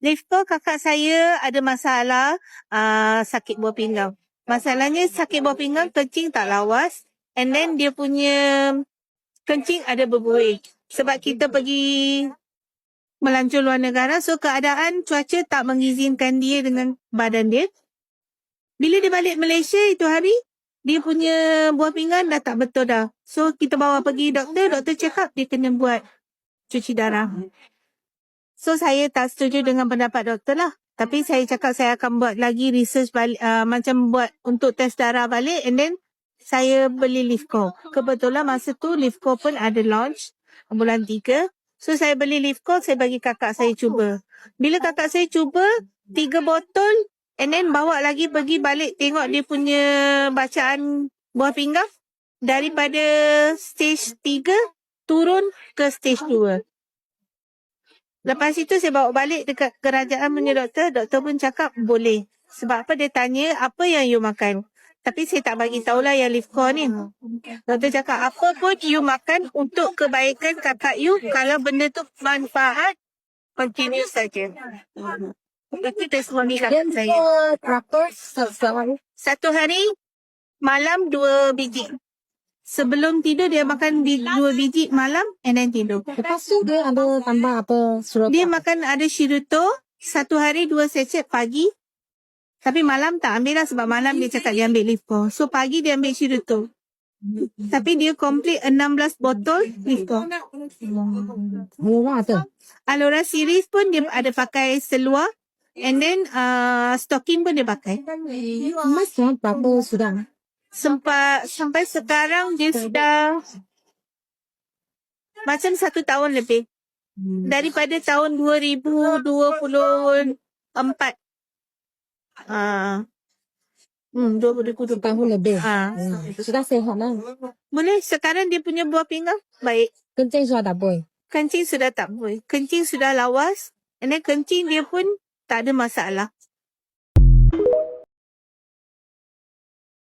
Lifko kakak saya ada masalah sakit buah pinggang. Masalahnya sakit buah pinggang, kencing tak lawas. And then dia punya kencing ada berbuih. Sebab kita pergi melancur luar negara, so keadaan cuaca tak mengizinkan dia dengan badan dia. Bila dia balik Malaysia itu hari, dia punya buah pinggang dah tak betul dah. So kita bawa pergi doktor cakap dia kena buat cuci darah. So saya tak setuju dengan pendapat doktor lah. Tapi saya cakap saya akan buat lagi research balik, macam buat untuk test darah balik, and then saya beli Lifco. Kebetulan masa tu Lifco pun ada launch bulan 3. So saya beli Lifco, saya bagi kakak saya cuba. Bila kakak saya cuba 3 botol, and then bawa lagi pergi balik tengok dia punya bacaan buah pinggang. Daripada stage 3 turun ke stage 2. Lepas itu saya bawa balik dekat kerajaan punya doktor pun cakap boleh. Sebab apa, dia tanya apa yang you makan. Tapi saya tak bagi tahulah yang Lifco ni. Doktor cakap apa pun you makan untuk kebaikan kakak you, kalau benda tu manfaat, continue saja. Itu testimoni kakak saya. Berapa sehari? Satu hari malam 2 biji. Sebelum tidur dia makan 2 biji malam, and then tidur. Lepas tu dia ada tambah apa surat? Dia makan ada Shirito, satu hari 2 sachet pagi. Tapi malam tak ambil lah, sebab malam dia cakap dia ambil Lifco. So pagi dia ambil Shirito. Tapi dia complete 16 botol Lifco. Murah tu. Alora series pun dia ada pakai seluar. And then stocking pun dia pakai. Mas berapa sudah? Sampai sekarang dia sudah macam 1 tahun lebih. Daripada tahun 2024. 2024 tahun lebih. Sudah sehat lah. Boleh. Sekarang dia punya buah pinggang baik. Kencing sudah tak boleh. Kencing sudah tak boleh. Kencing sudah lawas. And then kencing dia pun tak ada masalah.